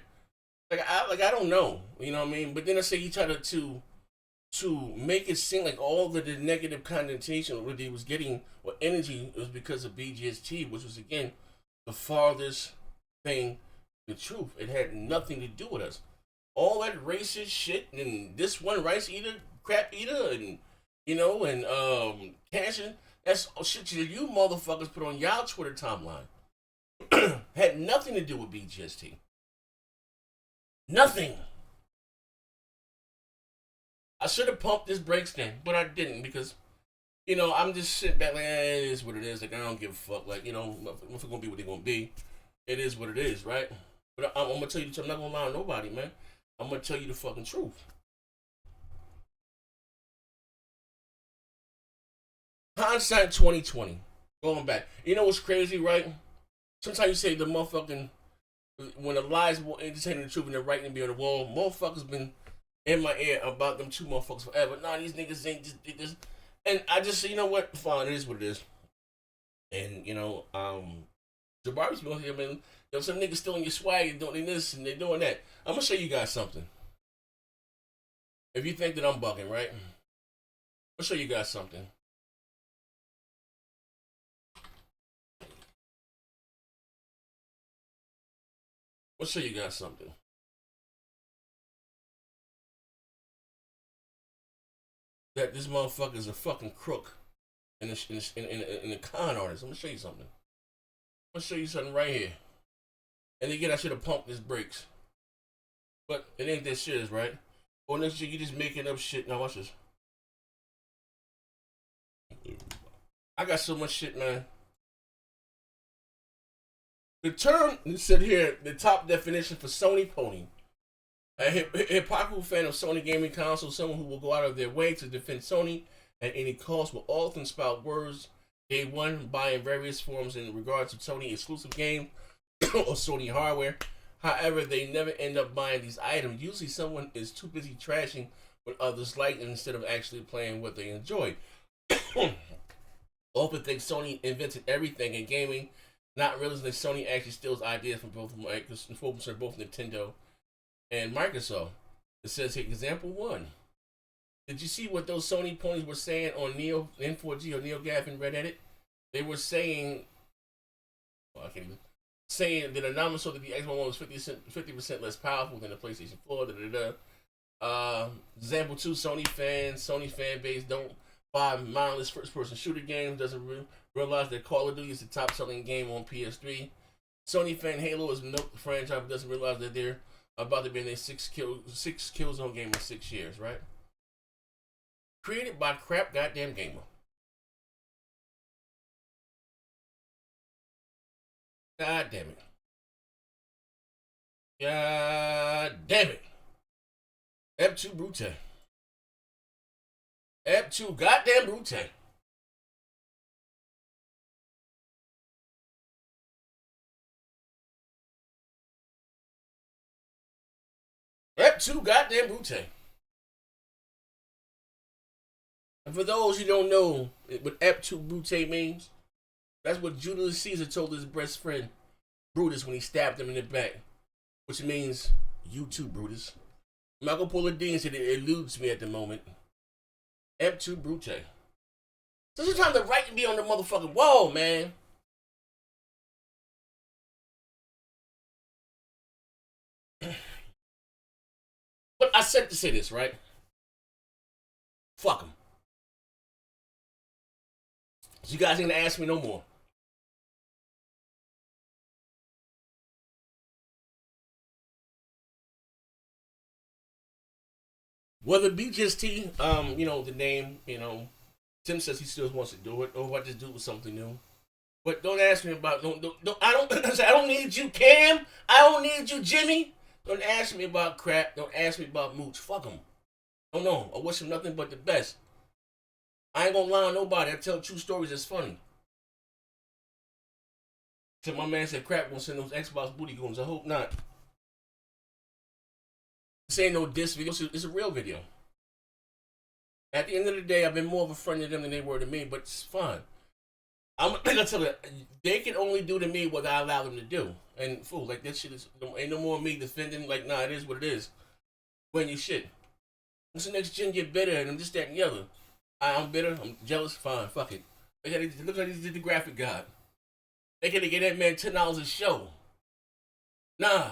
I don't know. You know what I mean? But then I say he tried to make it seem like all the negative connotation what he was getting or energy was because of Bgst, which was again the farthest thing the truth. It had nothing to do with us. All that racist shit and this one rice eater, crap eater, and you know, and cancer. That's shit you motherfuckers put on y'all Twitter timeline. Had nothing to do with Bgst. Nothing. I should have pumped this brakes then, but I didn't because, you know, I'm just sitting back like, it is what it is. Like, I don't give a fuck. Like, you know, if it's gonna be what they're gonna be, it is what it is, right? But I'm gonna tell you the truth. I'm not gonna lie to nobody, man. I'm gonna tell you the fucking truth. Hindsight 2020. Going back. You know what's crazy, right? Sometimes you say the motherfucking, when the lies will entertain the truth and the right and be on the wall, motherfuckers been in my ear about them two motherfuckers forever. Nah, these niggas ain't just did this. And I just say, you know what? Fine, it is what it is. And, you know, Jabari's going here, man. Yo, some niggas stealing your swag and doing this and they're doing that. I'm gonna show you guys something. If you think that I'm bugging, right? I'll show you guys something. I'll show you guys something. That this motherfucker is a fucking crook and a con artist. I'm gonna show you something. I'm gonna show you something right here. And again, I should have pumped his brakes. But it ain't that serious, right? Or next shit, you just making up shit. Now watch this. I got so much shit, man. The term, it said here, the top definition for Sony Pony. A hypocritical fan of Sony gaming consoles, someone who will go out of their way to defend Sony at any cost, will often spout words they won buying various forms in regards to Sony exclusive games or Sony hardware. However, they never end up buying these items. Usually someone is too busy trashing what others like instead of actually playing what they enjoy. Often think Sony invented everything in gaming, not realizing that Sony actually steals ideas from both Nintendo and Microsoft. It says here, example 1. Did you see what those Sony ponies were saying on N4G or NeoGAF and Reddit? They were saying, saying that anonymous so that the Xbox One was 50% less powerful than the PlayStation 4. Example 2, Sony fan base don't buy mindless first-person shooter games, doesn't realize that Call of Duty is the top-selling game on PS3. Sony fan Halo is milk the franchise, but doesn't realize that they're about to be in a 6 kill zone game in 6 years, right? Created by Crapgamer. God damn it. God damn it. F2 Brute. F2 goddamn Brute. F2 goddamn Brute. And for those who don't know what F2 Brute means, that's what Julius Caesar told his best friend Brutus when he stabbed him in the back, which means you too, Brutus. Michael Pollardine said it eludes me at the moment. F2 Brute. So sometimes the right to be on the motherfucking wall, man. But I said to say this, right? Fuck them. So you guys ain't gonna ask me no more. Whether Bgst, the name, Tim says he still wants to do it, or what just do it with something new. But don't ask me about I don't need you, Cam. I don't need you, Jimmy. Don't ask me about crap. Don't ask me about Mooch. Fuck him. Don't know. I wish him nothing but the best. I ain't gonna lie on nobody. I tell true stories that's funny. So my man said crap won't send those Xbox booty goons. I hope not. This ain't no diss video. It's a real video. At the end of the day, I've been more of a friend to them than they were to me, but it's fine. I'm gonna tell you, they can only do to me what I allow them to do. And fool, like that shit ain't no more me defending. Like, nah, it is what it is. When you shit. Once the next gen get better, and I'm just that and the other. I'm bitter. I'm jealous. Fine, fuck it. Look like he did the graphic god. They could get that man $10 a show. Nah.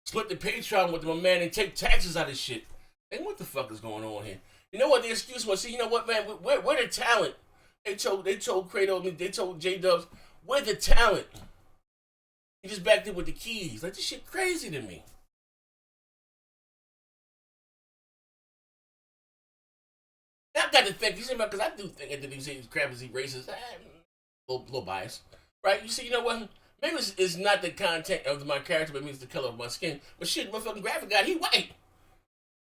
Split the Patreon with my man and take taxes out of shit. Hey, what the fuck is going on here? You know what the excuse was? See, you know what, man? We're the talent. They told Kratos, they told J-Dubs, we're the talent. He just backed in with the keys. Like, this shit crazy to me. I got to think, because I do think that these crap is he racist. A little biased. Right? You see, you know what? Maybe it's not the content of my character, but it means the color of my skin. But shit, motherfucking graphic guy, he white.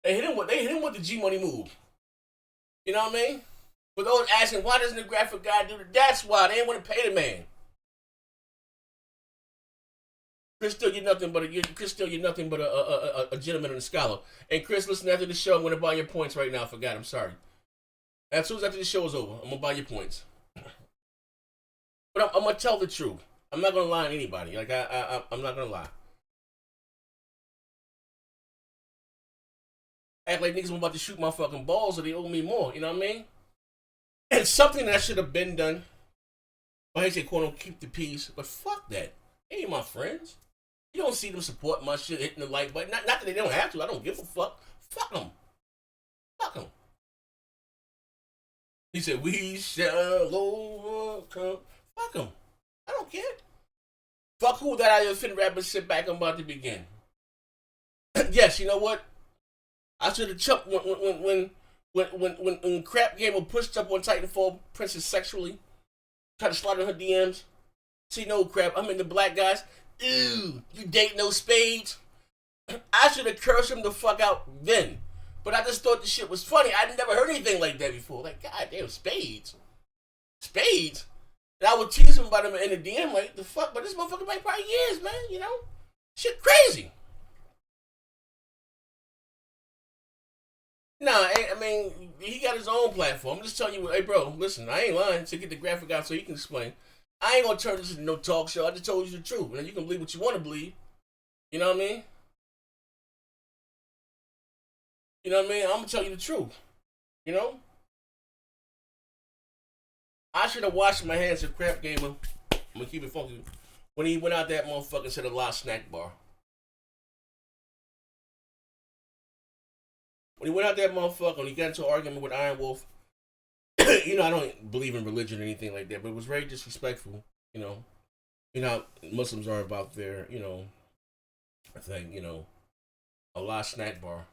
They hit him with the G-Money move. You know what I mean? For those asking, why doesn't the graphic guy do that? That's why. They ain't want to pay the man. Chris still you're nothing but a gentleman and a scholar. And Chris, listen, after the show, I'm going to buy your points right now. I forgot. I'm sorry. As soon as after the show is over, I'm going to buy your points. But I'm going to tell the truth. I'm not going to lie to anybody. Like, I'm not going to lie. Act like niggas about to shoot my fucking balls or they owe me more. You know what I mean? And something that should have been done. Well, I say, quote unquote, keep the peace. But fuck that. They ain't my friends. You don't see them support my shit, hitting the like button. Not that they don't have to. I don't give a fuck. Fuck them. Fuck them. He said, we shall overcome. Fuck them. I don't care. Fuck who that I offend rapper sit back. I'm about to begin. Yes, you know what? I should have chucked when Crapgamer pushed up on Titanfall Princess sexually, tried to slide in her DMs. See, no crap. I'm into black guys. Ew, you date no spades. I should have cursed him the fuck out then. But I just thought the shit was funny. I'd never heard anything like that before. Like, goddamn, spades. Spades? And I would tease him about him in the DM, like, the fuck? But this motherfucker been probably years, man, you know? Shit crazy. Nah, I mean, he got his own platform. I'm just telling you, hey, bro, listen, I ain't lying. To get the graphic out so he can explain. I ain't gonna turn this into no talk show. I just told you the truth. Man, you can believe what you want to believe. You know what I mean? You know what I mean? I'm gonna tell you the truth. You know? I should have washed my hands of Crapgamer. I'm gonna keep it funky. When he went out that motherfucker and said a lot snack bar. When he went out that motherfucker and he got into an argument with Iron Wolf, you know, I don't believe in religion or anything like that, but it was very disrespectful, you know. You know, Muslims are about their, you know, I think, you know, a lot snack bar.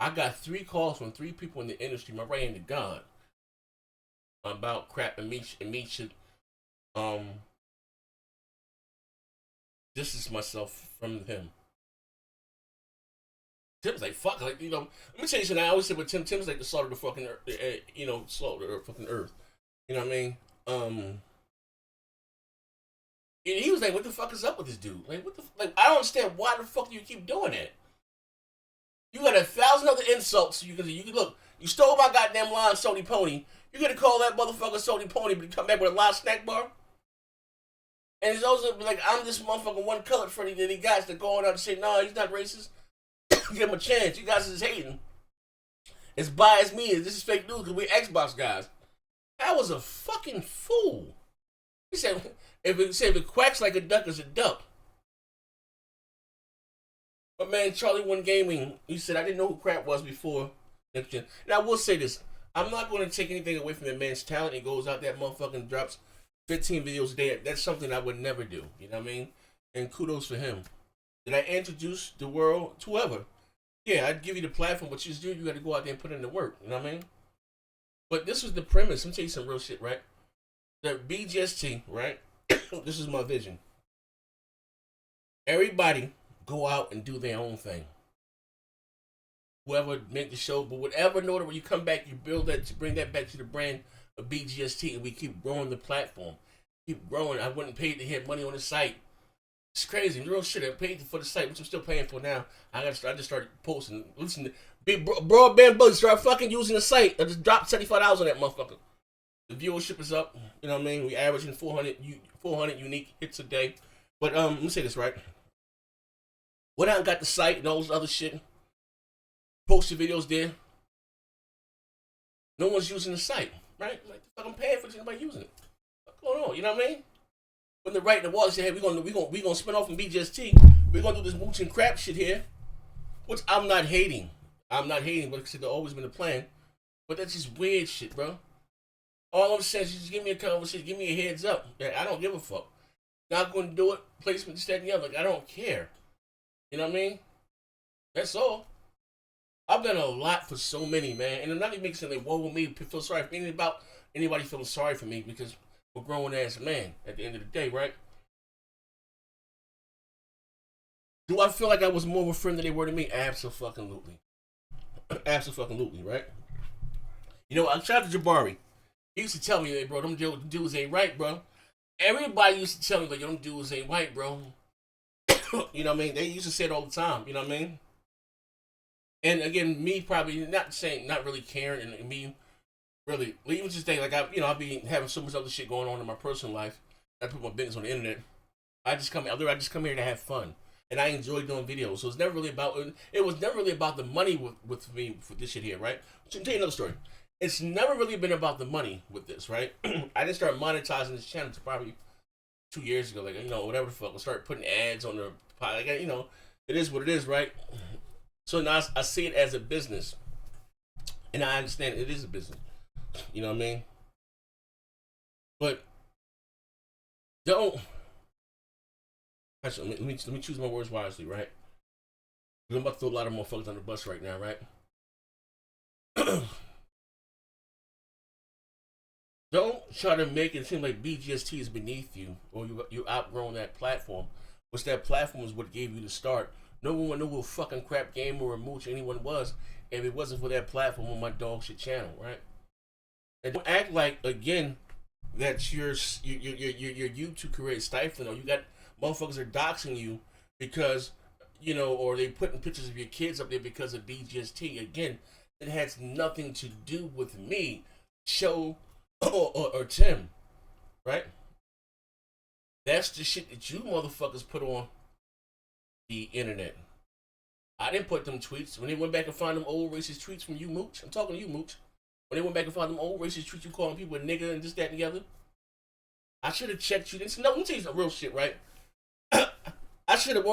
I got 3 calls from 3 people in the industry, my right hand to God, about crap and meat should distance myself from him. Tim's like, fuck, like, you know, let me tell you something. I always say, but Tim's like the salt of the fucking earth, you know, salt of the fucking earth. You know what I mean? He was like, what the fuck is up with this dude? Like, what the like, I don't understand why the fuck do you keep doing that? You got 1,000 other insults. You can look, you stole my goddamn line, Sony Pony. You're gonna call that motherfucker Sony Pony, but you come back with a live snack bar? And he's also like, I'm this motherfucker one colored Freddy that he got to go on out and say, no, he's not racist. Give him a chance. You guys is hating. It's biased media. This is fake news because we're Xbox guys. I was a fucking fool. He said, if it quacks like a duck, it's a duck. But man, Charlie One Gaming, he said, I didn't know who Crap was before next gen. And I will say this. I'm not going to take anything away from that man's talent. He goes out there, motherfucking drops 15 videos a day. That's something I would never do. You know what I mean? And kudos for him. Did I introduce the world to whoever? Yeah, I'd give you the platform, but you got to go out there and put in the work. You know what I mean? But this was the premise. Let me tell you some real shit, right? The Bgst, right? This is my vision. Everybody go out and do their own thing. Whoever make the show, but whatever in order, when you come back, you build that, to bring that back to the brand of Bgst, and we keep growing the platform. Keep growing. I wouldn't pay to hit money on the site. It's crazy. Real shit. I paid for the site, which I'm still paying for now. I just started posting. Listen, to big broadband buddy, start fucking using the site. I just dropped $75 on that motherfucker. The viewership is up. You know what I mean? We averaging 400 unique hits a day. But let me say this right. Went out and got the site and all this other shit. Posted videos there. No one's using the site, right? Like, the fuck, I'm paying for anybody using it. What's going on? You know what I mean? When the right in the wall, they say, hey, we're gonna spin off from Bgst. We're gonna do this Mooch and Crap shit here. Which I'm not hating. I'm not hating, but it's always been a plan. But that's just weird shit, bro. All I'm saying is just give me a conversation, give me a heads up. I don't give a fuck. Not gonna do it, placement, this, that, and the other. Like, I don't care. You know what I mean? That's all. I've done a lot for so many, man. And I'm not even making sense like, woe me, feel sorry for anything about anybody feeling sorry for me because we're grown ass man at the end of the day, right? Do I feel like I was more of a friend than they were to me? Absolutely. Absolutely, right? You know, I shout out to Jabari. He used to tell me, hey, bro, them dudes ain't right, bro. Everybody used to tell me, like, yo, them dudes ain't right, bro. You know what I mean? They used to say it all the time, you know what I mean? And again, me probably not really caring, and me really, even just think, like, I be having so much other shit going on in my personal life. I put my business on the internet. I just come here to have fun. And I enjoy doing videos. So it was never really about the money with me for this shit here, right? So I'll tell you another story. It's never really been about the money with this, right? I didn't start monetizing this channel until probably 2 years ago. Like, whatever the fuck. I started putting ads on the, like, it is what it is, right? So now I see it as a business. And I understand it is a business. You know what I mean? But actually, let me choose my words wisely, right? I'm about to throw a lot of motherfuckers on the bus right now, right? Don't try to make it seem like Bgst is beneath you or you outgrown that platform. Which that platform is what gave you the start No one knew who fucking Crapgamer or Mooch anyone was if it wasn't for that platform on my dog shit channel, right? And don't act like again that your YouTube career is stifling, or you got motherfuckers are doxing you because or they putting pictures of your kids up there because of Bgst. Again, it has nothing to do with me, Show, or Tim, right? That's the shit that you motherfuckers put on the internet. I didn't put them tweets. When they went back and found them old racist tweets from you, Mooch, I'm talking to you, Mooch. When they went back and found them old racist tweets, you calling people a nigga and this, that, and the other. I should have checked you. No, let me tell you some real shit, right? I should have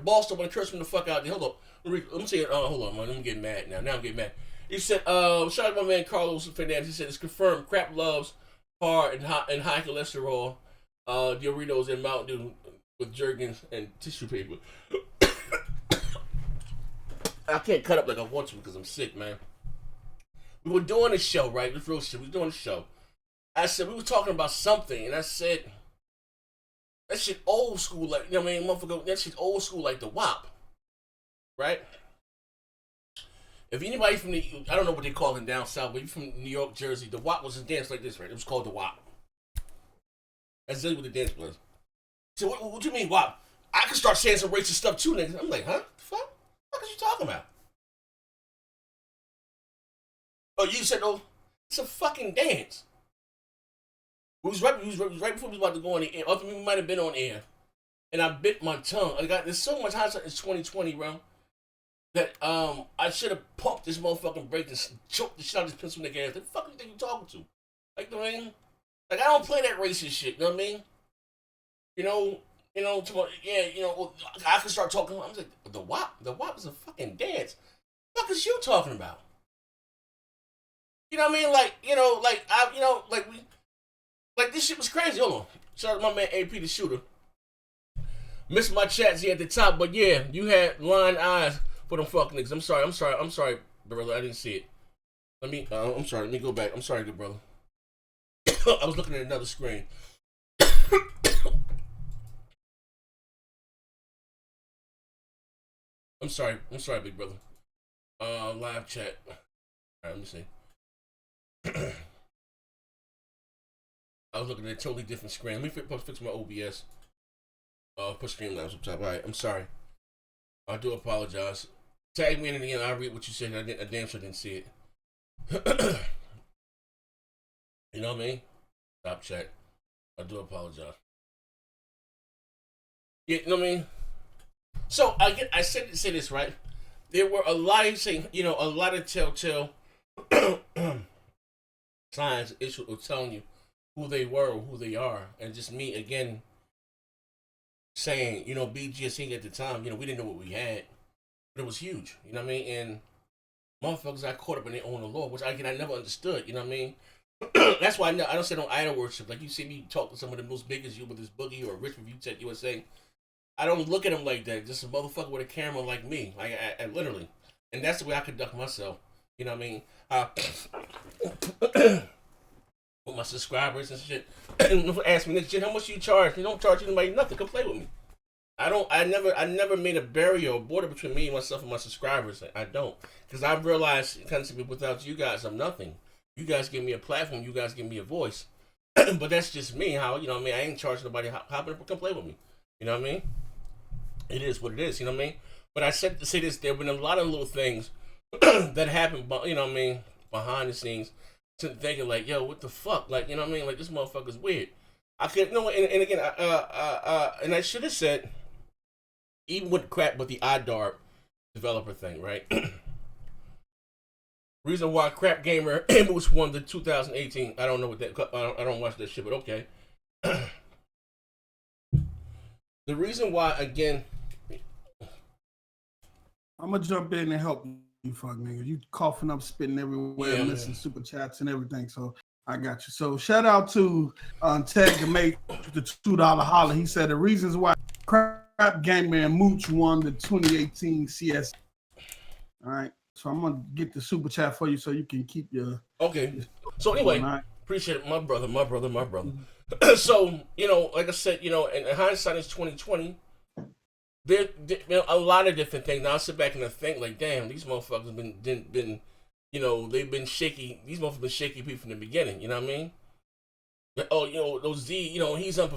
bossed up when I cursed him the fuck out there. Hold on. Let me tell you, hold on, man. I'm getting mad now. Now I'm getting mad. He said, shout out to my man Carlos Fernandez. He said, it's confirmed Crap loves hard and high cholesterol, Doritos and Mountain Dew with Jergens and tissue paper. I can't cut up like I want to because I'm sick, man. We were doing a show, right? This real shit. We were doing a show. I said, we were talking about something, and I said, that shit old school, like, you know what I mean, motherfucker, that shit old school like the WAP, right? If anybody from I don't know what they call it down south, but you from New York, Jersey, the WAP was a dance like this, right? It was called the WAP. That's exactly what the dance was. So what do you mean WAP? I could start saying some racist stuff too, niggas. I'm like, huh? The fuck? What are you talking about? Oh, you said, oh, it's a fucking dance. It was right before we was about to go on the air. Other people might have been on air. And I bit my tongue. There's so much hindsight. It's 2020, bro. That I should have pumped this motherfucking brake and choked the shit out of this pencil nigga ass. What the fuck do you think you talking to? Like, you know what I mean? Like, I don't play that racist shit, you know what I mean? I can start talking. I'm like, the WAP is a fucking dance. What the fuck is you talking about? You know what I mean? Like this shit was crazy. Hold on. Shout out to my man AP the Shooter. Missed my chats here at the top, but yeah, you had blind eyes for them fucking niggas. I'm sorry, brother. I didn't see it. I'm sorry. Let me go back. I'm sorry, good brother. I was looking at another screen. I'm sorry, big brother. Live chat. All right, let me see. I was looking at a totally different screen. Let me fix my OBS. Put Streamlabs up top. All right, I'm sorry. I do apologize. Tag me in again. I'll read what you said. I damn sure didn't see it. You know what I mean? Stop chat. I do apologize. Yeah, you know what I mean? So I said to say this, right? There were a lot of telltale signs, issues of telling you who they were or who they are, and just me again saying, BGSC at the time, we didn't know what we had, but it was huge, you know what I mean? And motherfuckers got caught up in their own law, which I never understood, you know what I mean? That's why I don't say no idol worship. Like, you see me talk to some of the most biggest you with this Boogie or Rich Review Tech USA. I don't look at them like that. Just a motherfucker with a camera like me. Like, I literally. And that's the way I conduct myself. You know what I mean? With my subscribers and shit. And ask me this shit, how much you charge? You don't charge anybody nothing. Come play with me. I never made a barrier or border between me and myself and my subscribers. I don't. Because I've realized constantly without you guys, I'm nothing. You guys give me a platform. You guys give me a voice. But that's just me. How, you know what I mean? I ain't charging nobody. Hop in and come play with me. You know what I mean? It is what it is. You know what I mean? But I said to say this, there have been a lot of little things that happened, you know what I mean, behind the scenes. To thinking like, yo, what the fuck? Like, you know what I mean? Like, this motherfucker's weird. I could, and again, and I should have said, even with the iDart developer thing, right? Reason why Crapgamer and Mooch won the 2018. I don't know what that. I don't watch that shit, but okay. The reason why, again, I'm gonna jump in and help you, fuck nigga. You coughing up, spitting everywhere, missing super chats and everything. So I got you. So shout out to Ted Gamate, the $2 holler. He said the reasons why Crapgamer and Mooch won the 2018 CS. All right. So I'm gonna get the super chat for you so you can keep your So anyway, appreciate it, my brother. So, like I said, in hindsight, it's 2020. There a lot of different things. Now I sit back and I think like, damn, these motherfuckers been they've been shaky. These motherfuckers been shaky people from the beginning. You know what I mean? Oh, those Z, he's unprepared.